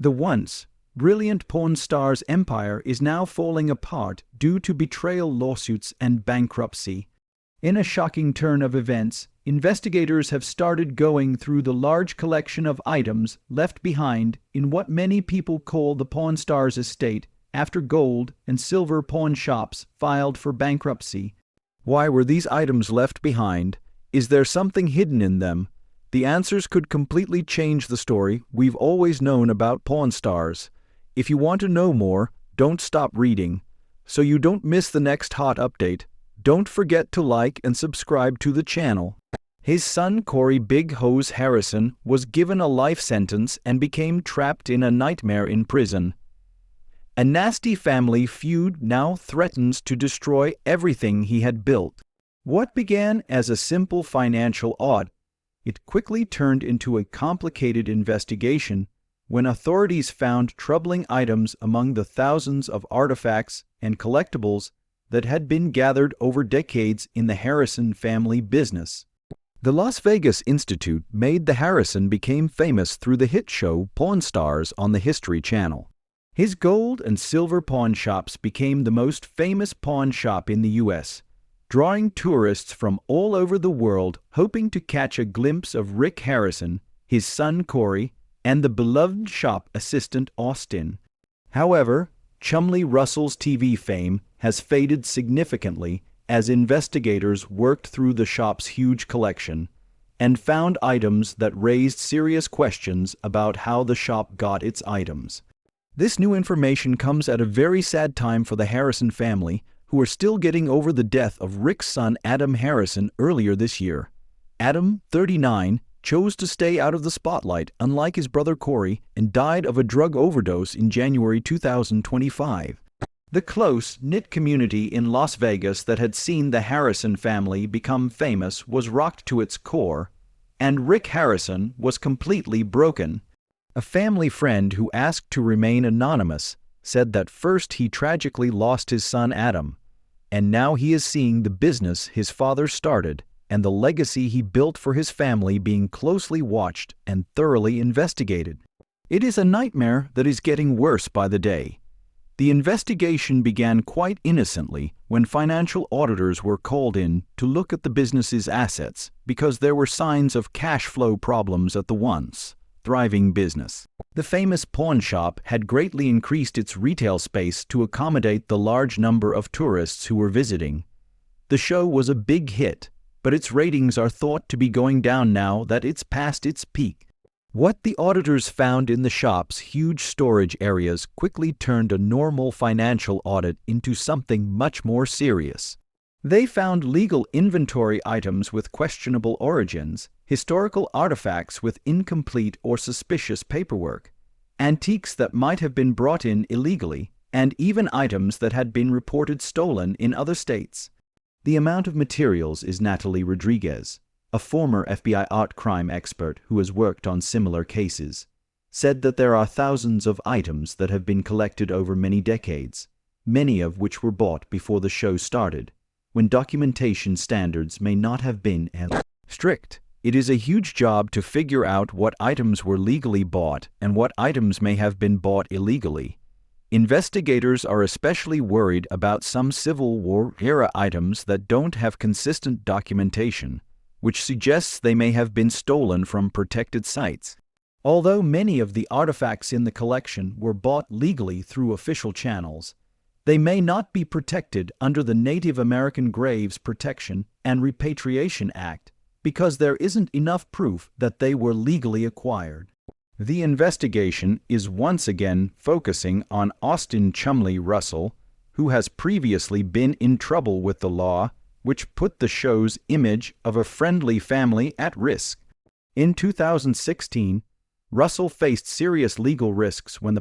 The once brilliant Pawn Stars empire is now falling apart due to betrayal lawsuits and bankruptcy. In a shocking turn of events, investigators have started going through the large collection of items left behind in what many people call the Pawn Stars estate after gold and silver pawn shops filed for bankruptcy. Why were these items left behind? Is there something hidden in them? The answers could completely change the story we've always known about Pawn Stars. If you want to know more, don't stop reading. So you don't miss the next hot update, don't forget to like and subscribe to the channel. His son Corey Big Hose Harrison was given a life sentence and became trapped in a nightmare in prison. A nasty family feud now threatens to destroy everything he had built. What began as a simple financial audit, it quickly turned into a complicated investigation when authorities found troubling items among the thousands of artifacts and collectibles that had been gathered over decades in the Harrison family business. The Las Vegas Institute made the Harrison became famous through the hit show Pawn Stars on the History Channel. His gold and silver pawn shops became the most famous pawn shop in the U.S., drawing tourists from all over the world hoping to catch a glimpse of Rick Harrison, his son Corey, and the beloved shop assistant Austin. However, Chumley Russell's TV fame has faded significantly as investigators worked through the shop's huge collection and found items that raised serious questions about how the shop got its items. This new information comes at a very sad time for the Harrison family, who are still getting over the death of Rick's son Adam Harrison earlier this year. Adam, 39, chose to stay out of the spotlight, unlike his brother Corey, and died of a drug overdose in January 2025. The close-knit community in Las Vegas that had seen the Harrison family become famous was rocked to its core, and Rick Harrison was completely broken. A family friend who asked to remain anonymous said that first he tragically lost his son Adam, and now he is seeing the business his father started and the legacy he built for his family being closely watched and thoroughly investigated. It is a nightmare that is getting worse by the day. The investigation began quite innocently when financial auditors were called in to look at the business's assets because there were signs of cash flow problems at the once thriving business. The famous pawn shop had greatly increased its retail space to accommodate the large number of tourists who were visiting. The show was a big hit, but its ratings are thought to be going down now that it's past its peak. What the auditors found in the shop's huge storage areas quickly turned a normal financial audit into something much more serious. They found legal inventory items with questionable origins, historical artifacts with incomplete or suspicious paperwork, antiques that might have been brought in illegally, and even items that had been reported stolen in other states. The amount of materials is Natalie Rodriguez, a former FBI art crime expert who has worked on similar cases, said that there are thousands of items that have been collected over many decades, many of which were bought before the show started, when documentation standards may not have been as strict. It is a huge job to figure out what items were legally bought and what items may have been bought illegally. Investigators are especially worried about some Civil War-era items that don't have consistent documentation, which suggests they may have been stolen from protected sites. Although many of the artifacts in the collection were bought legally through official channels, they may not be protected under the Native American Graves Protection and Repatriation Act because there isn't enough proof that they were legally acquired. The investigation is once again focusing on Austin Chumley Russell, who has previously been in trouble with the law, which put the show's image of a friendly family at risk. In 2016, Russell faced serious legal risks when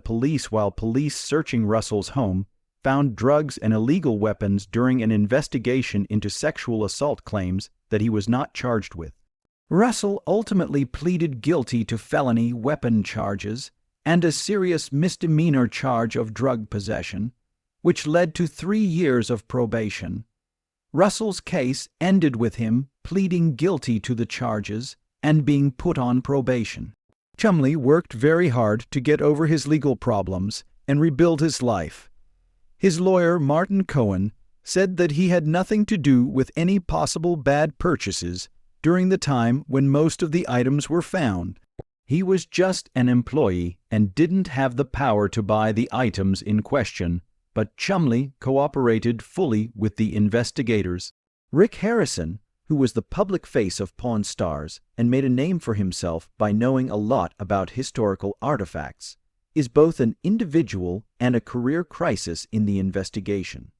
while police searching Russell's home, found drugs and illegal weapons during an investigation into sexual assault claims that he was not charged with. Russell ultimately pleaded guilty to felony weapon charges and a serious misdemeanor charge of drug possession, which led to 3 years of probation. Russell's case ended with him pleading guilty to the charges and being put on probation. Chumley worked very hard to get over his legal problems and rebuild his life. His lawyer, Martin Cohen, said that he had nothing to do with any possible bad purchases during the time when most of the items were found. He was just an employee and didn't have the power to buy the items in question, but Chumley cooperated fully with the investigators. Rick Harrison, who was the public face of Pawn Stars and made a name for himself by knowing a lot about historical artifacts, is both an individual and a career crisis in the investigation.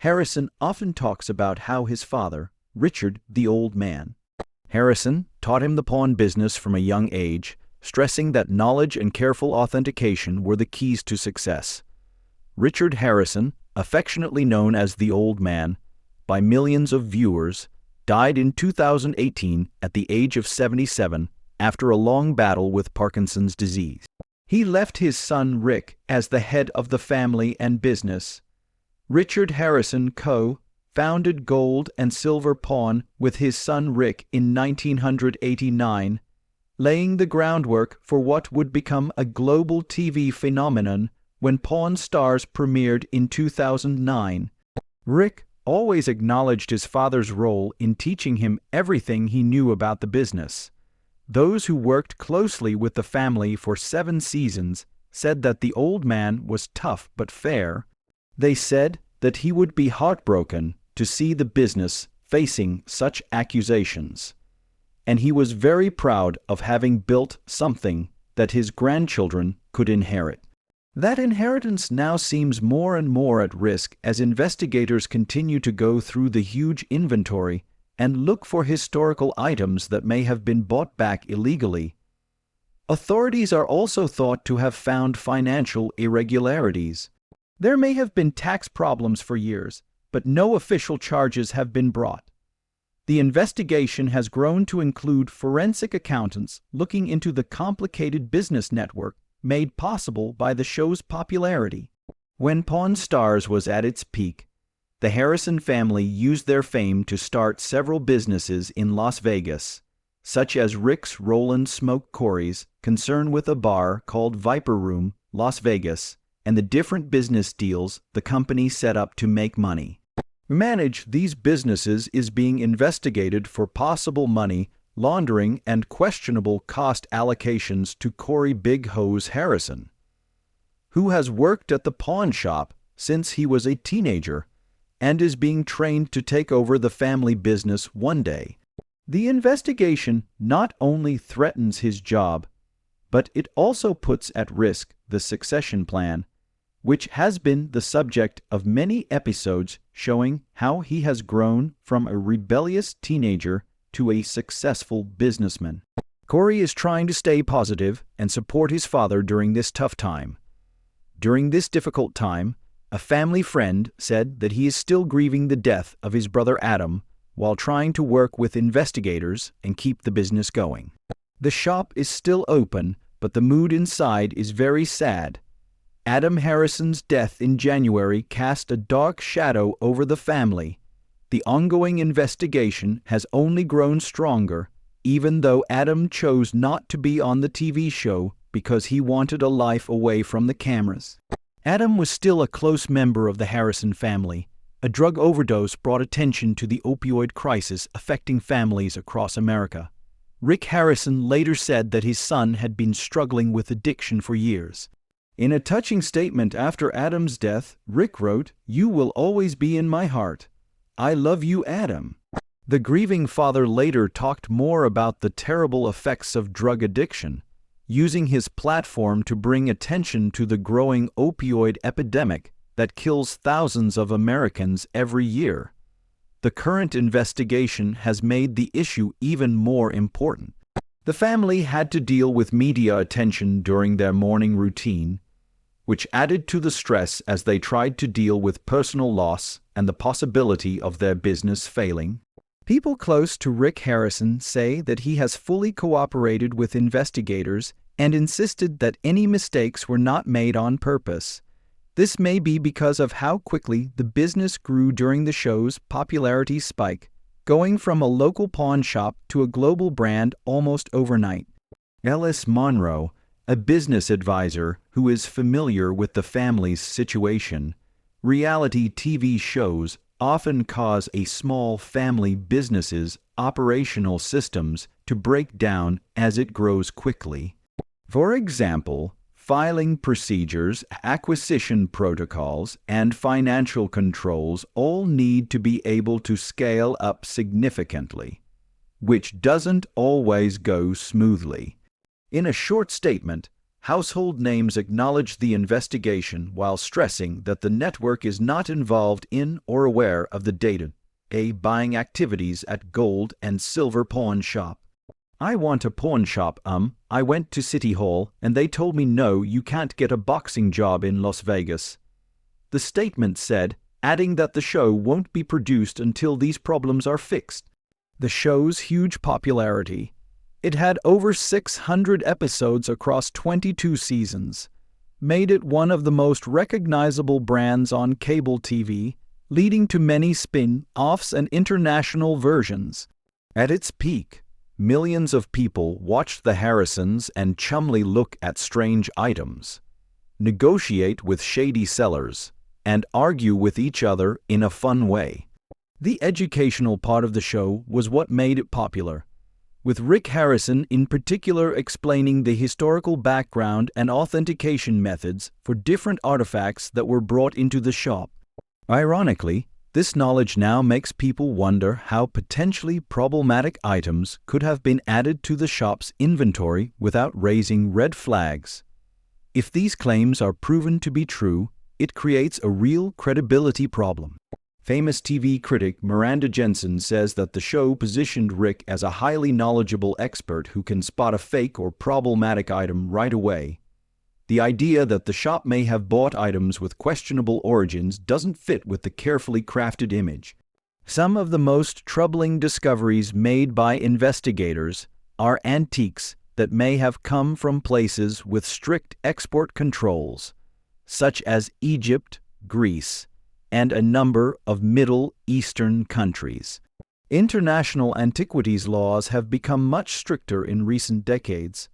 Harrison often talks about how his father, Richard the Old Man, Harrison taught him the pawn business from a young age, stressing that knowledge and careful authentication were the keys to success. Richard Harrison, affectionately known as the Old Man by millions of viewers, died in 2018 at the age of 77 after a long battle with Parkinson's disease. He left his son Rick as the head of the family and business. Richard Harrison co-founded Gold and Silver Pawn with his son Rick in 1989, laying the groundwork for what would become a global TV phenomenon when Pawn Stars premiered in 2009. Rick always acknowledged his father's role in teaching him everything he knew about the business. Those who worked closely with the family for 7 seasons said that the Old Man was tough but fair. They said that he would be heartbroken to see the business facing such accusations, and he was very proud of having built something that his grandchildren could inherit. That inheritance now seems more and more at risk as investigators continue to go through the huge inventory and look for historical items that may have been bought back illegally. Authorities are also thought to have found financial irregularities. There may have been tax problems for years, but no official charges have been brought. The investigation has grown to include forensic accountants looking into the complicated business network made possible by the show's popularity. When Pawn Stars was at its peak, the Harrison family used their fame to start several businesses in Las Vegas, such as Rick's Rollin' Smoke Quarries, concern with a bar called Viper Room, Las Vegas, and the different business deals the company set up to make money. Manage these businesses is being investigated for possible money laundering and questionable cost allocations to Corey Big Hose Harrison, who has worked at the pawn shop since he was a teenager and is being trained to take over the family business one day. The investigation not only threatens his job, but it also puts at risk the succession plan, which has been the subject of many episodes showing how he has grown from a rebellious teenager to a successful businessman. Corey is trying to stay positive and support his father during this tough time. During this difficult time, a family friend said that he is still grieving the death of his brother Adam while trying to work with investigators and keep the business going. The shop is still open, but the mood inside is very sad. Adam Harrison's death in January cast a dark shadow over the family. The ongoing investigation has only grown stronger, even though Adam chose not to be on the TV show because he wanted a life away from the cameras. Adam was still a close member of the Harrison family. A drug overdose brought attention to the opioid crisis affecting families across America. Rick Harrison later said that his son had been struggling with addiction for years. In a touching statement after Adam's death, Rick wrote, "You will always be in my heart. I love you, Adam." The grieving father later talked more about the terrible effects of drug addiction, using his platform to bring attention to the growing opioid epidemic that kills thousands of Americans every year. The current investigation has made the issue even more important. The family had to deal with media attention during their morning routine, which added to the stress as they tried to deal with personal loss and the possibility of their business failing. People close to Rick Harrison say that he has fully cooperated with investigators and insisted that any mistakes were not made on purpose. This may be because of how quickly the business grew during the show's popularity spike, going from a local pawn shop to a global brand almost overnight. Ellis Monroe, a business advisor who is familiar with the family's situation, reality TV shows often cause a small family business's operational systems to break down as it grows quickly. For example, filing procedures, acquisition protocols, and financial controls all need to be able to scale up significantly, which doesn't always go smoothly. In a short statement, Household Names acknowledged the investigation while stressing that the network is not involved in or aware of the day-to-day buying activities at gold and silver pawn shop. I want a pawn shop. I went to City Hall and they told me no, you can't get a boxing job in Las Vegas. The statement said, adding that the show won't be produced until these problems are fixed. The show's huge popularity. It had over 600 episodes across 22 seasons, made it one of the most recognizable brands on cable TV, leading to many spin-offs and international versions. At its peak, millions of people watched the Harrisons and Chumlee look at strange items, negotiate with shady sellers, and argue with each other in a fun way. The educational part of the show was what made it popular, with Rick Harrison in particular explaining the historical background and authentication methods for different artifacts that were brought into the shop. Ironically, this knowledge now makes people wonder how potentially problematic items could have been added to the shop's inventory without raising red flags. If these claims are proven to be true, it creates a real credibility problem. Famous TV critic Miranda Jensen says that the show positioned Rick as a highly knowledgeable expert who can spot a fake or problematic item right away. The idea that the shop may have bought items with questionable origins doesn't fit with the carefully crafted image. Some of the most troubling discoveries made by investigators are antiques that may have come from places with strict export controls, such as Egypt, Greece, and a number of Middle Eastern countries. International antiquities laws have become much stricter in recent decades,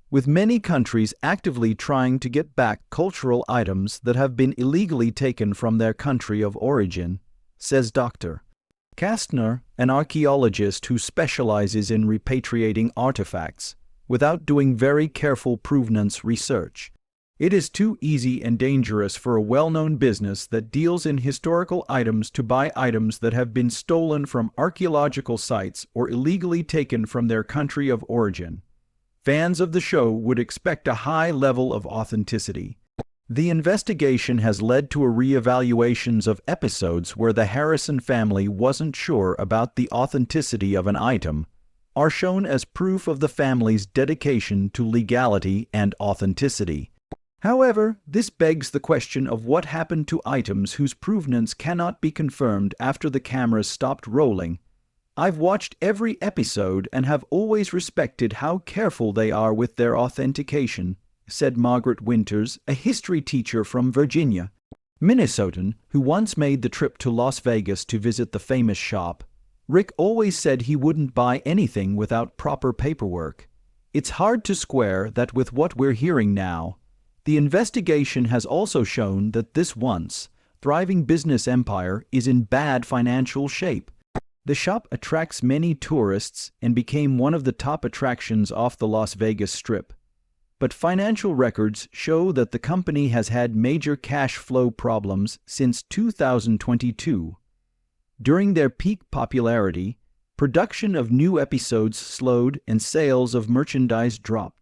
with many countries actively trying to get back cultural items that have been illegally taken from their country of origin, says Dr. Kastner, an archaeologist who specializes in repatriating artifacts without doing very careful provenance research. It is too easy and dangerous for a well-known business that deals in historical items to buy items that have been stolen from archaeological sites or illegally taken from their country of origin. Fans of the show would expect a high level of authenticity. The investigation has led to a re-evaluations of episodes where the Harrison family wasn't sure about the authenticity of an item, are shown as proof of the family's dedication to legality and authenticity. However, this begs the question of what happened to items whose provenance cannot be confirmed after the cameras stopped rolling. I've watched every episode and have always respected how careful they are with their authentication, said Margaret Winters, a history teacher from Virginia. Minnesotan, who once made the trip to Las Vegas to visit the famous shop. Rick always said he wouldn't buy anything without proper paperwork. It's hard to square that with what we're hearing now. The investigation has also shown that this once thriving business empire is in bad financial shape. The shop attracts many tourists and became one of the top attractions off the Las Vegas Strip. But financial records show that the company has had major cash flow problems since 2022. During their peak popularity, production of new episodes slowed and sales of merchandise dropped.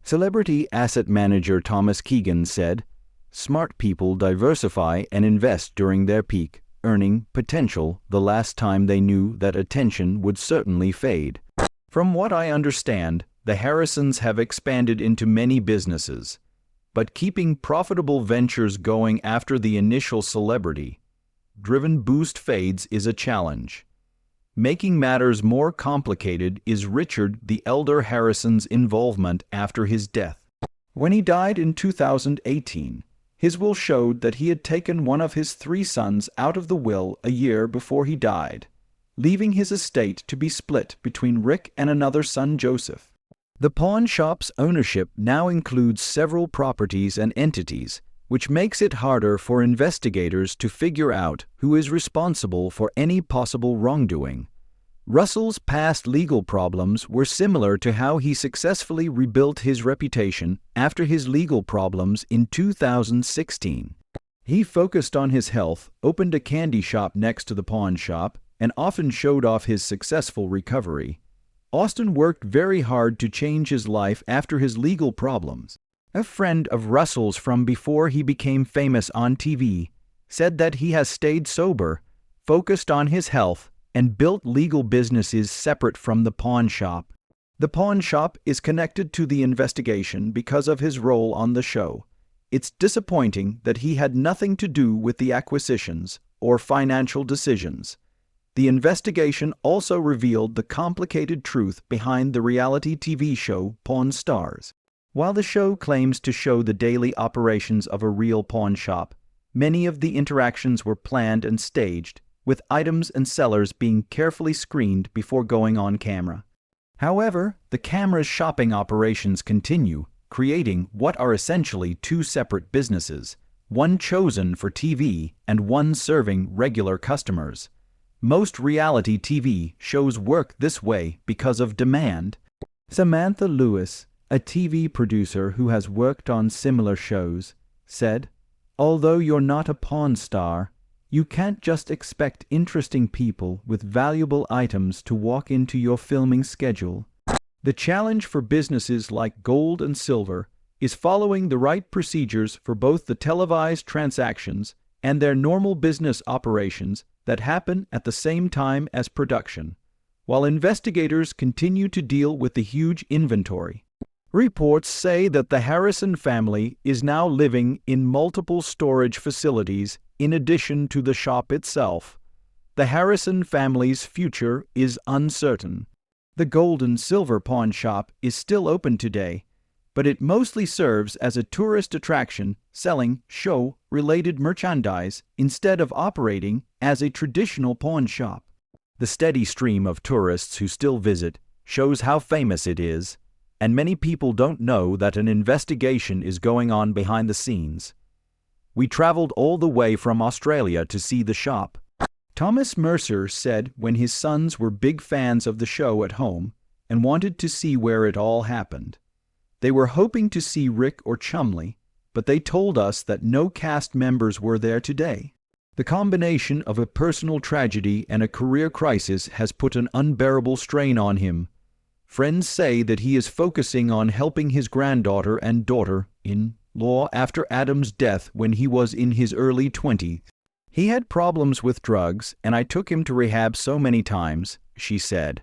Celebrity asset manager Thomas Keegan said, "Smart people diversify and invest during their peak earning potential the last time they knew that attention would certainly fade." From what I understand, the Harrisons have expanded into many businesses, but keeping profitable ventures going after the initial celebrity-driven boost fades is a challenge. Making matters more complicated is Richard the Elder Harrison's involvement after his death. When he died in 2018, his will showed that he had taken one of his 3 sons out of the will a year before he died, leaving his estate to be split between Rick and another son, Joseph. The pawn shop's ownership now includes several properties and entities, which makes it harder for investigators to figure out who is responsible for any possible wrongdoing. Russell's past legal problems were similar to how he successfully rebuilt his reputation after his legal problems in 2016. He focused on his health, opened a candy shop next to the pawn shop, and often showed off his successful recovery. Austin worked very hard to change his life after his legal problems. A friend of Russell's from before he became famous on TV said that he has stayed sober, focused on his health, and built legal businesses separate from the pawn shop. The pawn shop is connected to the investigation because of his role on the show. It's disappointing that he had nothing to do with the acquisitions or financial decisions. The investigation also revealed the complicated truth behind the reality TV show Pawn Stars. While the show claims to show the daily operations of a real pawn shop, many of the interactions were planned and staged, with items and sellers being carefully screened before going on camera. However, the camera's shopping operations continue, creating what are essentially two separate businesses, one chosen for TV and one serving regular customers. Most reality TV shows work this way because of demand. Samantha Lewis, a TV producer who has worked on similar shows, said, "Although you're not a pawn star, you can't just expect interesting people with valuable items to walk into your filming schedule. The challenge for businesses like Gold and Silver is following the right procedures for both the televised transactions and their normal business operations that happen at the same time as production, while investigators continue to deal with the huge inventory." Reports say that the Harrison family is now living in multiple storage facilities in addition to the shop itself. The Harrison family's future is uncertain. The Gold and Silver pawn shop is still open today, but it mostly serves as a tourist attraction selling show-related merchandise instead of operating as a traditional pawn shop. The steady stream of tourists who still visit shows how famous it is, and many people don't know that an investigation is going on behind the scenes. "We traveled all the way from Australia to see the shop." Thomas Mercer said when his sons were big fans of the show at home and wanted to see where it all happened. They were hoping to see Rick or Chumley, but they told us that no cast members were there today. The combination of a personal tragedy and a career crisis has put an unbearable strain on him. Friends say that he is focusing on helping his granddaughter and daughter-in-law after Adam's death when he was in his early 20s. "He had problems with drugs, and I took him to rehab so many times," she said.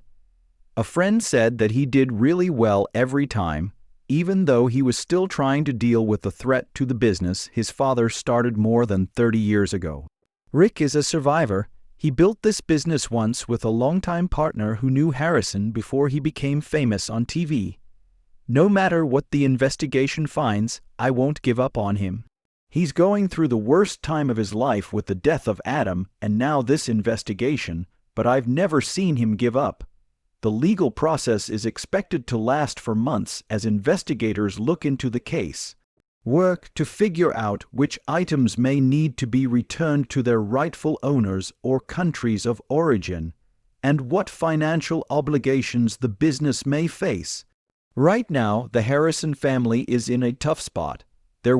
A friend said that he did really well every time, even though he was still trying to deal with the threat to the business his father started more than 30 years ago. Rick is a survivor. He built this business once with a longtime partner who knew Harrison before he became famous on TV. "No matter what the investigation finds, I won't give up on him. He's going through the worst time of his life with the death of Adam and now this investigation, but I've never seen him give up." The legal process is expected to last for months as investigators look into the case. Work to figure out which items may need to be returned to their rightful owners or countries of origin, and what financial obligations the business may face. Right now, the Harrison family is in a tough spot. Their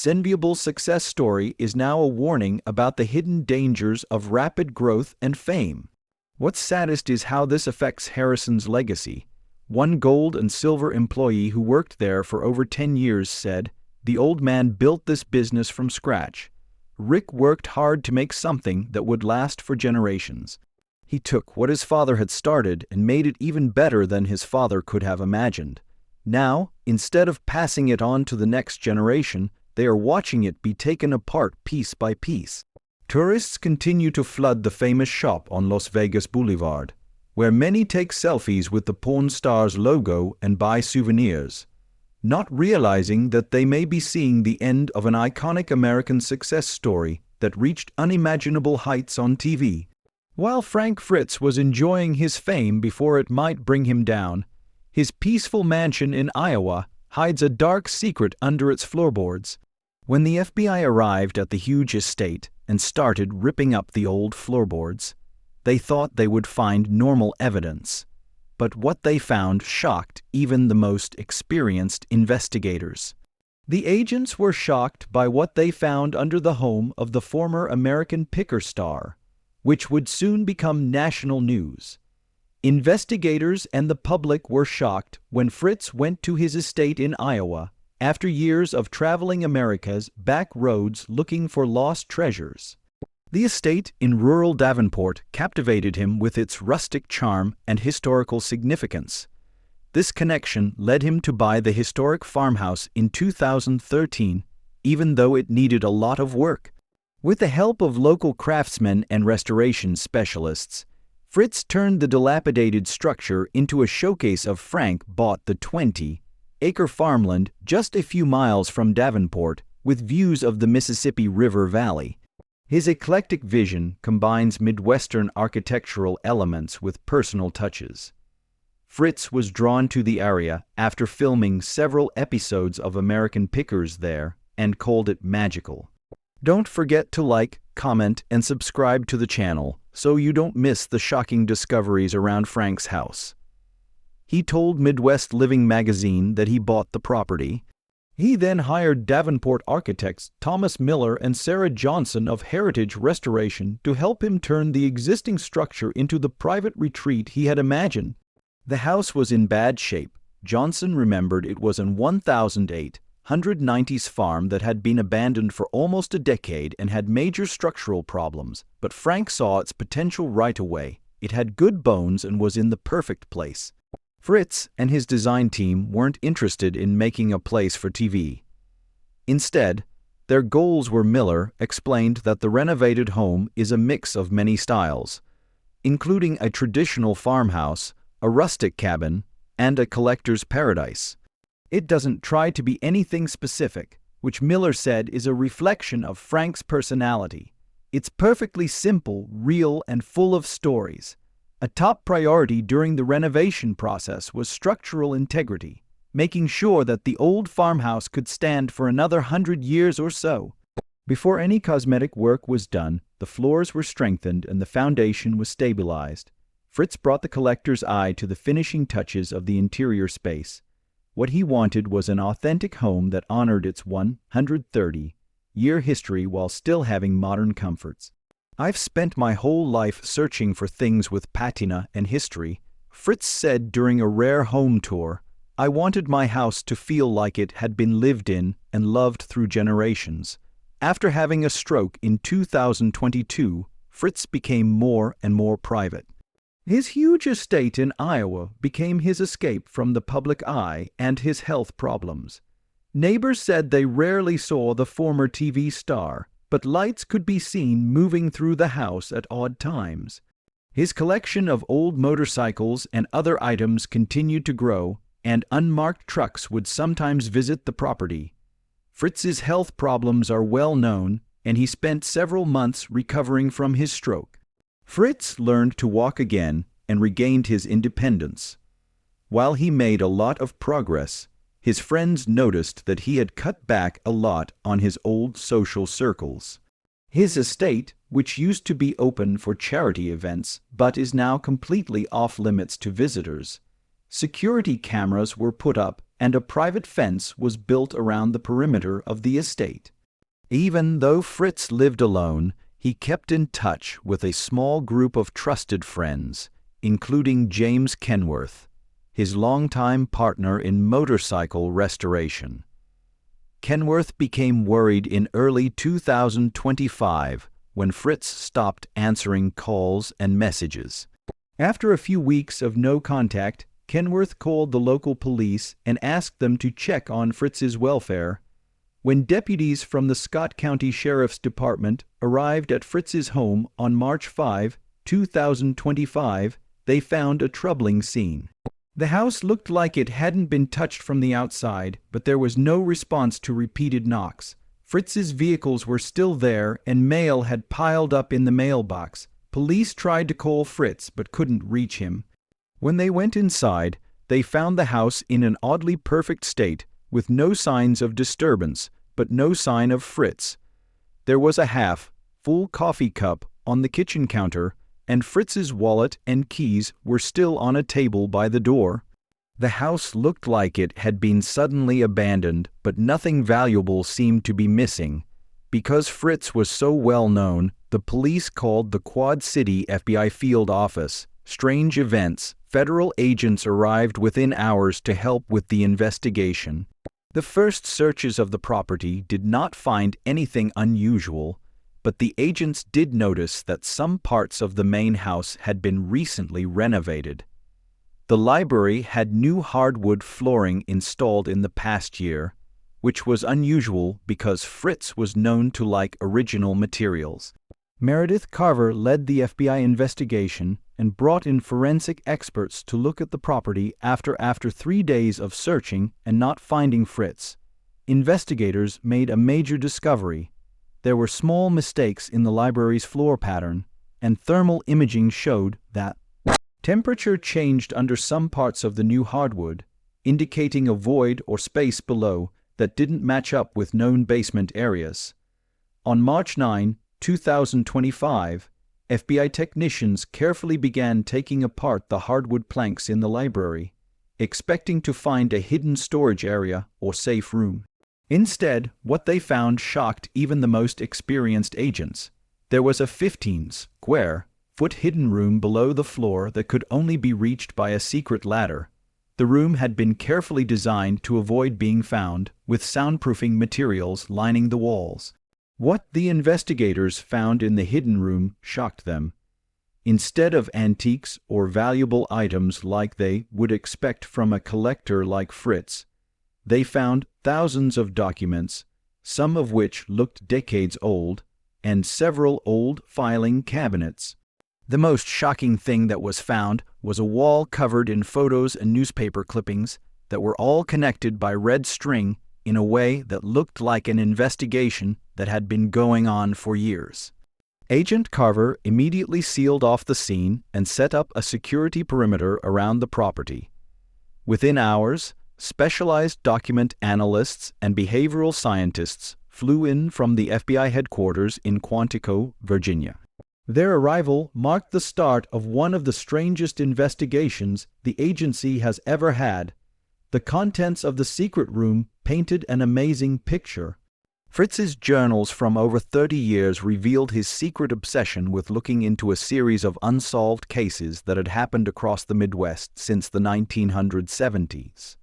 enviable success story is now a warning about the hidden dangers of rapid growth and fame. What's saddest is how this affects Harrison's legacy. One Gold and Silver employee who worked there for over 10 years said, "The old man built this business from scratch. Rick worked hard to make something that would last for generations. He took what his father had started and made it even better than his father could have imagined. Now, instead of passing it on to the next generation, they are watching it be taken apart piece by piece." Tourists continue to flood the famous shop on Las Vegas Boulevard, where many take selfies with the Pawn Stars logo and buy souvenirs, not realizing that they may be seeing the end of an iconic American success story that reached unimaginable heights on TV. While Frank Fritz was enjoying his fame before it might bring him down, His peaceful mansion in Iowa hides a dark secret under its floorboards. When the FBI arrived at the huge estate and started ripping up the old floorboards, they thought they would find normal evidence. But what they found shocked even the most experienced investigators. The agents were shocked by what they found under the home of the former American Picker star, which would soon become national news. Investigators and the public were shocked when Fritz went to his estate in Iowa after years of traveling America's back roads looking for lost treasures. The estate in rural Davenport captivated him with its rustic charm and historical significance. This connection led him to buy the historic farmhouse in 2013, even though it needed a lot of work. With the help of local craftsmen and restoration specialists, Fritz turned the dilapidated structure into a showcase of Frank bought the 20-acre farmland just a few miles from Davenport with views of the Mississippi River Valley. His eclectic vision combines Midwestern architectural elements with personal touches. Fritz was drawn to the area after filming several episodes of American Pickers there and called it magical. Don't forget to like, comment, and subscribe to the channel so you don't miss the shocking discoveries around Frank's house. He told Midwest Living magazine that he bought the property. He then hired Davenport architects Thomas Miller and Sarah Johnson of Heritage Restoration to help him turn the existing structure into the private retreat he had imagined. The house was in bad shape. Johnson remembered it was an 1890s farm that had been abandoned for almost a decade and had major structural problems, but Frank saw its potential right away. It had good bones and was in the perfect place. Fritz and his design team weren't interested in making a place for TV. Instead, their goals were Miller explained that the renovated home is a mix of many styles, including a traditional farmhouse, a rustic cabin, and a collector's paradise. It doesn't try to be anything specific, which Miller said is a reflection of Frank's personality. It's perfectly simple, real, and full of stories. A top priority during the renovation process was structural integrity, making sure that the old farmhouse could stand for another 100 years or so. Before any cosmetic work was done, the floors were strengthened and the foundation was stabilized. Fritz brought the collector's eye to the finishing touches of the interior space. What he wanted was an authentic home that honored its 130-year history while still having modern comforts. "I've spent my whole life searching for things with patina and history," Fritz said during a rare home tour. "I wanted my house to feel like it had been lived in and loved through generations." After having a stroke in 2022, Fritz became more and more private. His huge estate in Iowa became his escape from the public eye and his health problems. Neighbors said they rarely saw the former TV star, but lights could be seen moving through the house at odd times. His collection of old motorcycles and other items continued to grow, and unmarked trucks would sometimes visit the property. Fritz's health problems are well known, and he spent several months recovering from his stroke. Fritz learned to walk again and regained his independence. While he made a lot of progress, his friends noticed that he had cut back a lot on his old social circles. His estate, which used to be open for charity events but is now completely off-limits to visitors. Security cameras were put up and a private fence was built around the perimeter of the estate. Even though Fritz lived alone, he kept in touch with a small group of trusted friends, including James Kenworth, his longtime partner in motorcycle restoration. Kenworth became worried in early 2025 when Fritz stopped answering calls and messages. After a few weeks of no contact, Kenworth called the local police and asked them to check on Fritz's welfare. When deputies from the Scott County Sheriff's Department arrived at Fritz's home on March 5, 2025, they found a troubling scene. The house looked like it hadn't been touched from the outside, but there was no response to repeated knocks. Fritz's vehicles were still there and mail had piled up in the mailbox. Police tried to call Fritz but couldn't reach him. When they went inside, they found the house in an oddly perfect state, with no signs of disturbance, but no sign of Fritz. There was a half-full coffee cup on the kitchen counter, and Fritz's wallet and keys were still on a table by the door. The house looked like it had been suddenly abandoned, but nothing valuable seemed to be missing. Because Fritz was so well known, the police called the Quad City FBI field office. Strange events. Federal agents arrived within hours to help with the investigation. The first searches of the property did not find anything unusual, but the agents did notice that some parts of the main house had been recently renovated. The library had new hardwood flooring installed in the past year, which was unusual because Fritz was known to like original materials. Meredith Carver led the FBI investigation and brought in forensic experts to look at the property after 3 days of searching and not finding Fritz. Investigators made a major discovery. There were small mistakes in the library's floor pattern, and thermal imaging showed that temperature changed under some parts of the new hardwood, indicating a void or space below that didn't match up with known basement areas. On March 9, 2025, FBI technicians carefully began taking apart the hardwood planks in the library, expecting to find a hidden storage area or safe room. Instead, what they shocked even the most experienced agents. There was a 15-square-foot hidden room below the floor that could only be reached by a secret ladder. The room had been carefully designed to avoid being found, with soundproofing materials lining the walls. What the investigators found in the hidden room shocked them. Instead of antiques or valuable items like they would expect from a collector like Fritz, they found thousands of documents, some of which looked decades old, and several old filing cabinets. The most shocking thing that was found was a wall covered in photos and newspaper clippings that were all connected by red string in a way that looked like an investigation that had been going on for years. Agent Carver immediately sealed off the scene and set up a security perimeter around the property. Within hours, specialized document analysts and behavioral scientists flew in from the FBI headquarters in Quantico, Virginia. Their arrival marked the start of one of the strangest investigations the agency has ever had. The contents of the secret room painted an amazing picture. Fritz's journals from over 30 years revealed his secret obsession with looking into a series of unsolved cases that had happened across the Midwest since the 1970s.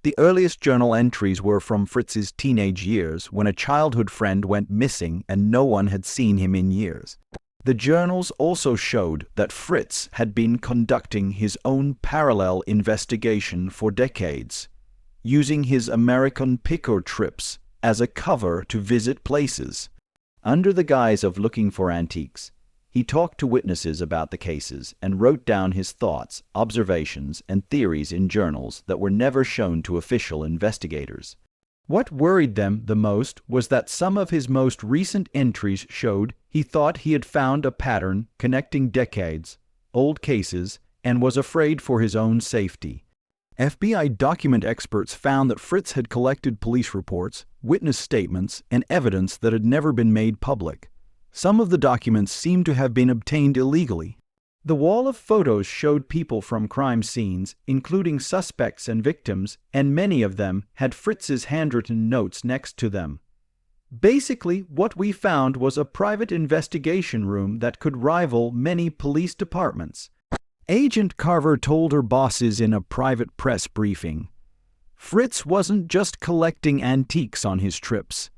The earliest journal entries were from Fritz's teenage years, when a childhood friend went missing and no one had seen him in years. The journals also showed that Fritz had been conducting his own parallel investigation for decades, using his American Pickle trips as a cover to visit places. Under the guise of looking for antiques, he talked to witnesses about the cases and wrote down his thoughts, observations, and theories in journals that were never shown to official investigators. What worried them the most was that some of his most recent entries showed he thought he had found a pattern connecting decades-old cases and was afraid for his own safety. FBI document experts found that Fritz had collected police reports, witness statements, and evidence that had never been made public. Some of the documents seemed to have been obtained illegally. The wall of photos showed people from crime scenes, including suspects and victims, and many of them had Fritz's handwritten notes next to them. Basically, what we found was a private investigation room that could rival many police departments. Agent Carver told her bosses in a private press briefing, Fritz wasn't just collecting antiques on his trips.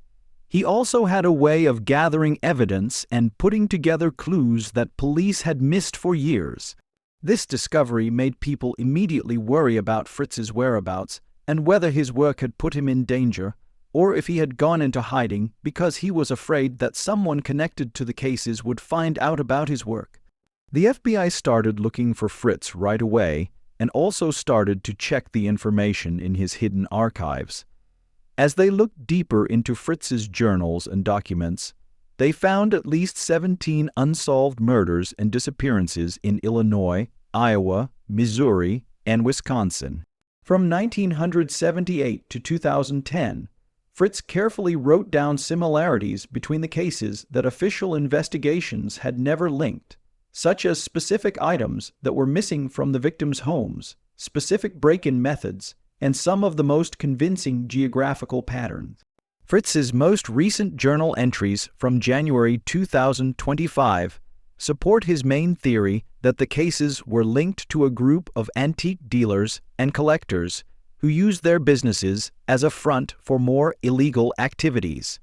He also had a way of gathering evidence and putting together clues that police had missed for years. This discovery made people immediately worry about Fritz's whereabouts and whether his work had put him in danger, or if he had gone into hiding because he was afraid that someone connected to the cases would find out about his work. The FBI started looking for Fritz right away and also started to check the information in his hidden archives. As they looked deeper into Fritz's journals and documents, they found at least 17 unsolved murders and disappearances in Illinois, Iowa, Missouri, and Wisconsin. From 1978 to 2010, Fritz carefully wrote down similarities between the cases that official investigations had never linked, such as specific items that were missing from the victims' homes, specific break-in methods, and some of the most convincing geographical patterns. Fritz's most recent journal entries from January 2025 support his main theory that the cases were linked to a group of antique dealers and collectors who used their businesses as a front for more illegal activities.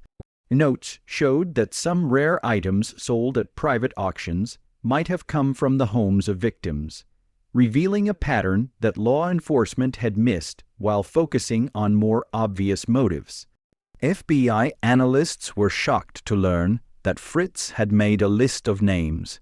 Notes showed that some rare items sold at private auctions might have come from the homes of victims, revealing a pattern that law enforcement had missed while focusing on more obvious motives. FBI analysts were shocked to learn that Fritz had made a list of names,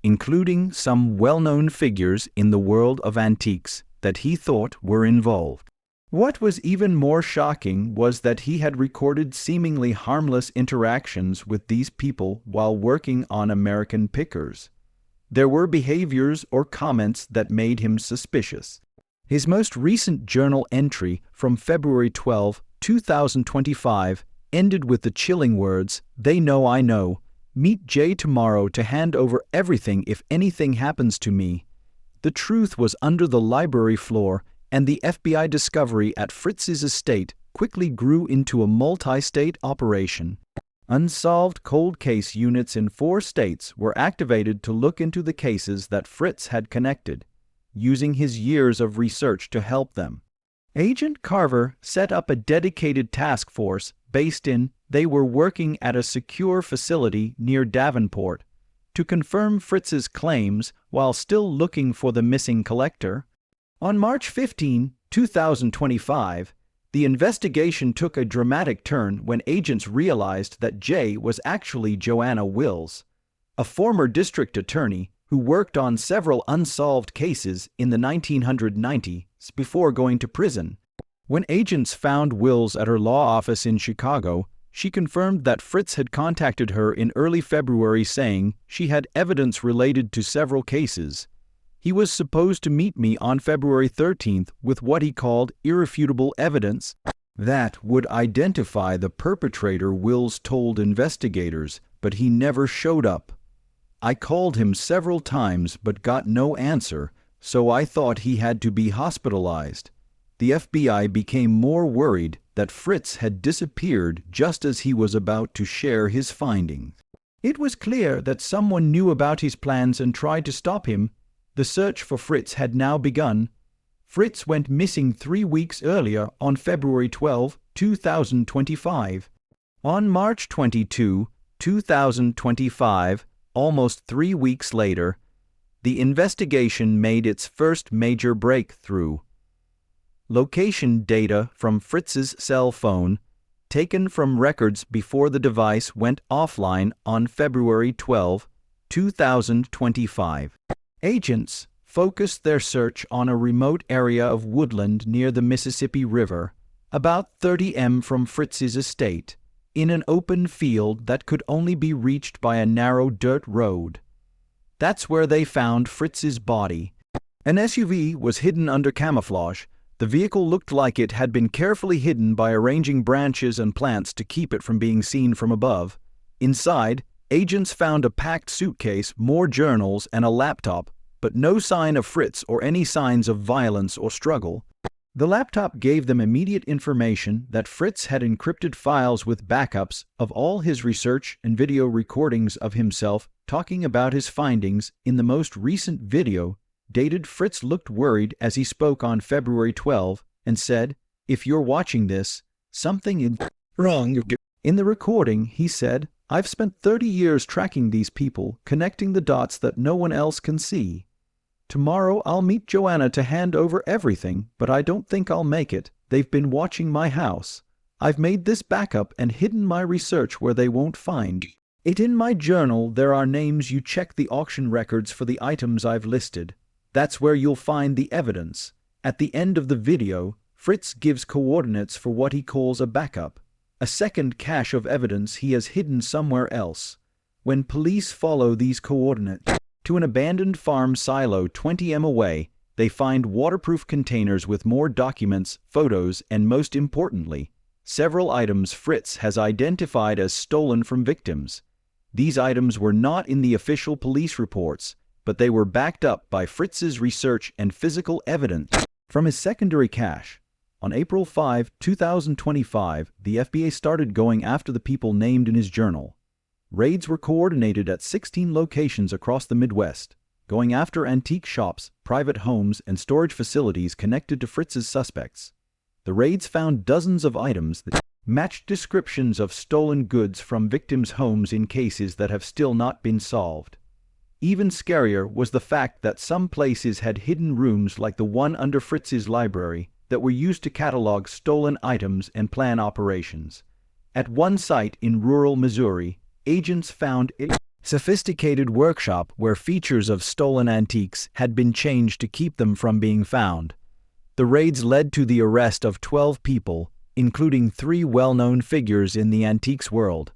including some well-known figures in the world of antiques that he thought were involved. What was even more shocking was that he had recorded seemingly harmless interactions with these people while working on American pickers. There were behaviors or comments that made him suspicious. His most recent journal entry from February 12, 2025 ended with the chilling words, "They know I know. Meet Jay tomorrow to hand over everything if anything happens to me." The truth was under the library floor, and the FBI discovery at Fritz's estate quickly grew into a multi-state operation. Unsolved cold case units in 4 states were activated to look into the cases that Fritz had connected, using his years of research to help them. Agent Carver set up a dedicated task force based in, they were working at a secure facility near Davenport, to confirm Fritz's claims while still looking for the missing collector. On March 15, 2025, the investigation took a dramatic turn when agents realized that Jay was actually Joanna Wills, a former district attorney who worked on several unsolved cases in the 1990s before going to prison. When agents found Wills at her law office in Chicago, she confirmed that Fritz had contacted her in early February saying she had evidence related to several cases. He was supposed to meet me on February 13th with what he called irrefutable evidence that would identify the perpetrator, Wills told investigators, but he never showed up. I called him several times but got no answer, so I thought he had to be hospitalized. The FBI became more worried that Fritz had disappeared just as he was about to share his findings. It was clear that someone knew about his plans and tried to stop him. The search for Fritz had now begun. Fritz went missing 3 weeks earlier on February 12, 2025. On March 22, 2025, almost 3 weeks later, the investigation made its first major breakthrough. Location data from Fritz's cell phone, taken from records before the device went offline on February 12, 2025. Agents focused their search on a remote area of woodland near the Mississippi River, about 30 m from Fritz's estate, in an open field that could only be reached by a narrow dirt road. That's where they found Fritz's body. An SUV was hidden under camouflage. The vehicle looked like it had been carefully hidden by arranging branches and plants to keep it from being seen from above. Inside, agents found a packed suitcase, more journals, and a laptop, but no sign of Fritz or any signs of violence or struggle. The laptop gave them immediate information that Fritz had encrypted files with backups of all his research and video recordings of himself talking about his findings in the most recent video. Dated, Fritz looked worried as he spoke on February 12 and said, "If you're watching this, something is wrong." In the recording, he said, "I've spent 30 years tracking these people, connecting the dots that no one else can see. Tomorrow I'll meet Joanna to hand over everything, but I don't think I'll make it. They've been watching my house. I've made this backup and hidden my research where they won't find it. In my journal, there are names. You check the auction records for the items I've listed. That's where you'll find the evidence." At the end of the video, Fritz gives coordinates for what he calls a backup, a second cache of evidence he has hidden somewhere else. When police follow these coordinates to an abandoned farm silo 20 m away, they find waterproof containers with more documents, photos, and most importantly, several items Fritz has identified as stolen from victims. These items were not in the official police reports, but they were backed up by Fritz's research and physical evidence from his secondary cache. On April 5, 2025, the FBI started going after the people named in his journal. Raids were coordinated at 16 locations across the Midwest, going after antique shops, private homes, and storage facilities connected to Fritz's suspects. The raids found dozens of items that matched descriptions of stolen goods from victims' homes in cases that have still not been solved. Even scarier was the fact that some places had hidden rooms like the one under Fritz's library that were used to catalog stolen items and plan operations. At one site in rural Missouri, agents found a sophisticated workshop where features of stolen antiques had been changed to keep them from being found. The raids led to the arrest of 12 people, including 3 well-known figures in the antiques world.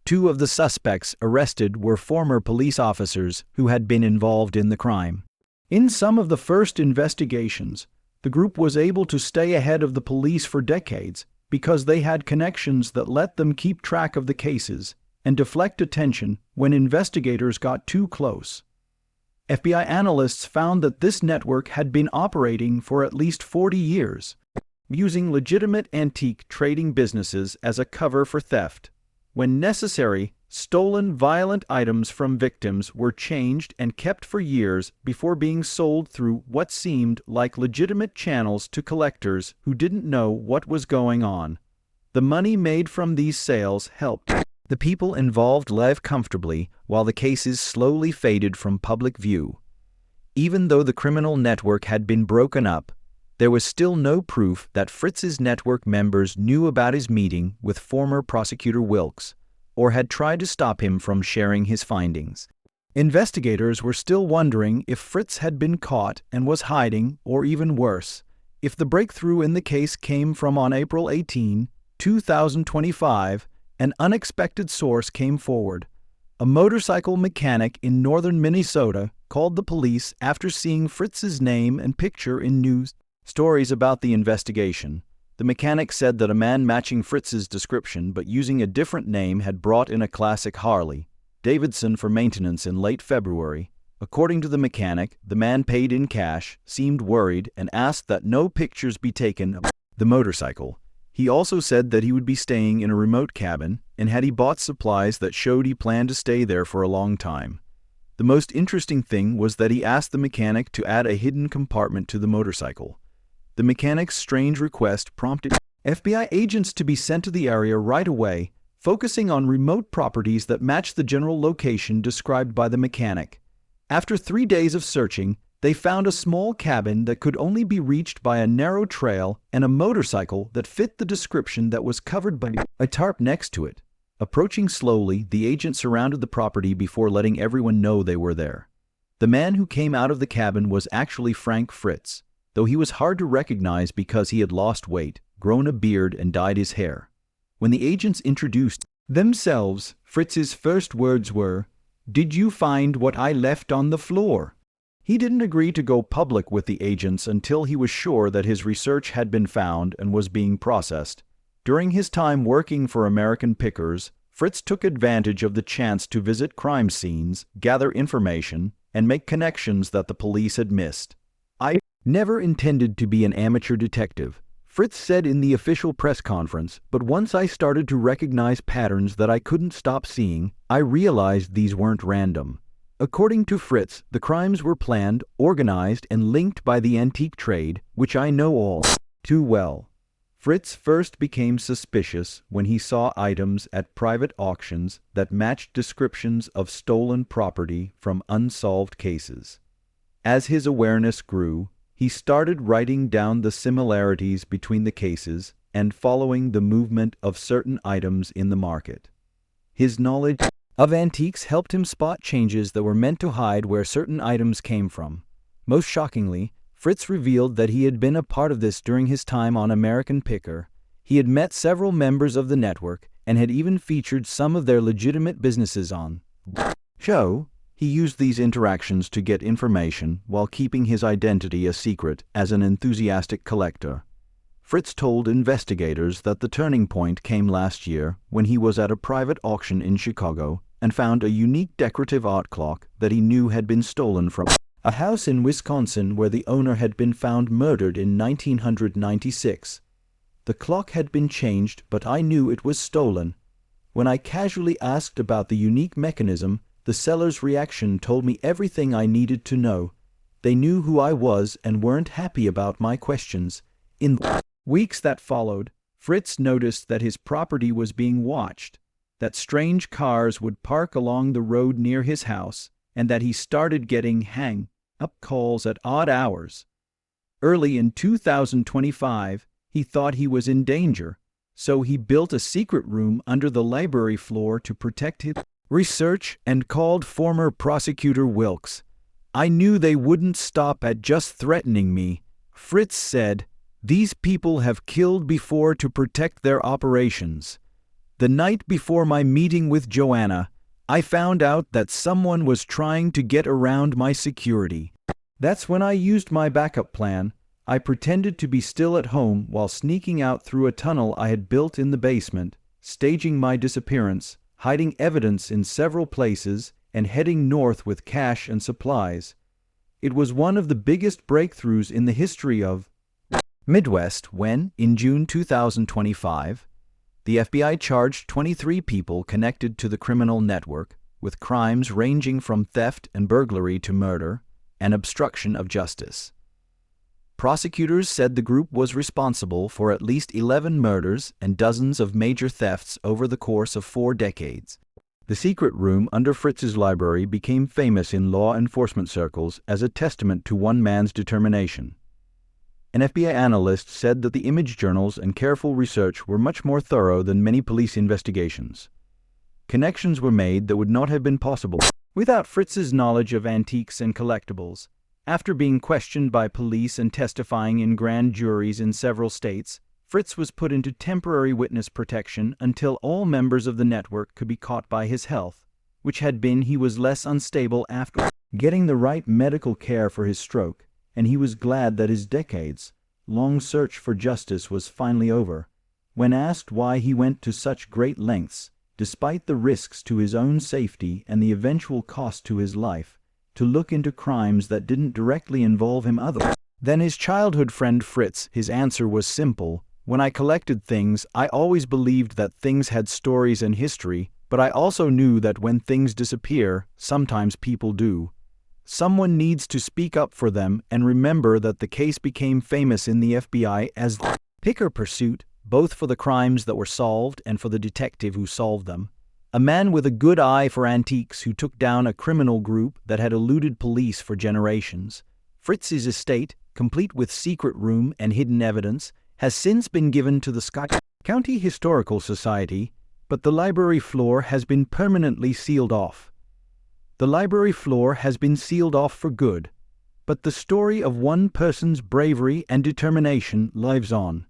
2 of the suspects arrested were former police officers who had been involved in the crime. In some of the first investigations, the group was able to stay ahead of the police for decades because they had connections that let them keep track of the cases and deflect attention when investigators got too close. FBI analysts found that this network had been operating for at least 40 years, using legitimate antique trading businesses as a cover for theft. When necessary, stolen violent items from victims were changed and kept for years before being sold through what seemed like legitimate channels to collectors who didn't know what was going on. The money made from these sales helped the people involved live comfortably while the cases slowly faded from public view. Even though the criminal network had been broken up, there was still no proof that Fritz's network members knew about his meeting with former prosecutor Wilkes or had tried to stop him from sharing his findings. Investigators were still wondering if Fritz had been caught and was hiding, or even worse, if the breakthrough in the case came from on April 18, 2025, an unexpected source came forward. A motorcycle mechanic in northern Minnesota called the police after seeing Fritz's name and picture in news stories about the investigation. The mechanic said that a man matching Fritz's description but using a different name had brought in a classic Harley Davidson for maintenance in late February. According to the mechanic, the man paid in cash, seemed worried, and asked that no pictures be taken of the motorcycle. He also said that he would be staying in a remote cabin and had he bought supplies that showed he planned to stay there for a long time. The most interesting thing was that he asked the mechanic to add a hidden compartment to the motorcycle. The mechanic's strange request prompted FBI agents to be sent to the area right away, focusing on remote properties that matched the general location described by the mechanic. After 3 days of searching, they found a small cabin that could only be reached by a narrow trail and a motorcycle that fit the description that was covered by a tarp next to it. Approaching slowly, the agents surrounded the property before letting everyone know they were there. The man who came out of the cabin was actually Frank Fritz, though he was hard to recognize because he had lost weight, grown a beard, and dyed his hair. When the agents introduced themselves, Fritz's first words were, "Did you find what I left on the floor?" He didn't agree to go public with the agents until he was sure that his research had been found and was being processed. During his time working for American Pickers, Fritz took advantage of the chance to visit crime scenes, gather information, and make connections that the police had missed. "I never intended to be an amateur detective," Fritz said in the official press conference, "but once I started to recognize patterns that I couldn't stop seeing, I realized these weren't random." According to Fritz, the crimes were planned, organized, and linked by the antique trade, which I know all too well. Fritz first became suspicious when he saw items at private auctions that matched descriptions of stolen property from unsolved cases. As his awareness grew, he started writing down the similarities between the cases and following the movement of certain items in the market. His knowledge of antiques helped him spot changes that were meant to hide where certain items came from. Most shockingly, Fritz revealed that he had been a part of this during his time on American Picker. He had met several members of the network and had even featured some of their legitimate businesses on the show. He used these interactions to get information while keeping his identity a secret as an enthusiastic collector. Fritz told investigators that the turning point came last year when he was at a private auction in Chicago and found a unique decorative art clock that he knew had been stolen from a house in Wisconsin where the owner had been found murdered in 1996. The clock had been changed, but I knew it was stolen. When I casually asked about the unique mechanism, the seller's reaction told me everything I needed to know. They knew who I was and weren't happy about my questions. In the weeks that followed, Fritz noticed that his property was being watched, that strange cars would park along the road near his house, and that he started getting hang-up calls at odd hours. Early in 2025, he thought he was in danger, so he built a secret room under the library floor to protect his research and called former prosecutor Wilkes. I knew they wouldn't stop at just threatening me. Fritz said, "These people have killed before to protect their operations. The night before my meeting with Joanna, I found out that someone was trying to get around my security. That's when I used my backup plan. I pretended to be still at home while sneaking out through a tunnel I had built in the basement, staging my disappearance, hiding evidence in several places, and heading north with cash and supplies. It was one of the biggest breakthroughs in the history of Midwest when, in June 2025, the FBI charged 23 people connected to the criminal network with crimes ranging from theft and burglary to murder and obstruction of justice. Prosecutors said the group was responsible for at least 11 murders and dozens of major thefts over the course of 4 decades. The secret room under Fritz's library became famous in law enforcement circles as a testament to one man's determination. An FBI analyst said that the image journals and careful research were much more thorough than many police investigations. Connections were made that would not have been possible without Fritz's knowledge of antiques and collectibles. After being questioned by police and testifying in grand juries in several states, Fritz was put into temporary witness protection until all members of the network could be caught by his health, which had been he was less unstable after getting the right medical care for his stroke, and he was glad that his decades-long search for justice was finally over. When asked why he went to such great lengths, despite the risks to his own safety and the eventual cost to his life, to look into crimes that didn't directly involve him other than his childhood friend Fritz, his answer was simple. When I collected things, I always believed that things had stories and history, but I also knew that when things disappear, sometimes people do. Someone needs to speak up for them, and remember that the case became famous in the FBI as the Picker pursuit, both for the crimes that were solved and for the detective who solved them. A man with a good eye for antiques who took down a criminal group that had eluded police for generations. Fritz's estate, complete with secret room and hidden evidence, has since been given to the Scott County Historical Society, but the library floor has been permanently sealed off. The library floor has been sealed off for good, but the story of one person's bravery and determination lives on.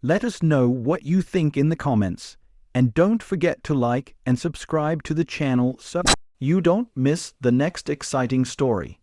Let us know what you think in the comments. And don't forget to like and subscribe to the channel so you don't miss the next exciting story.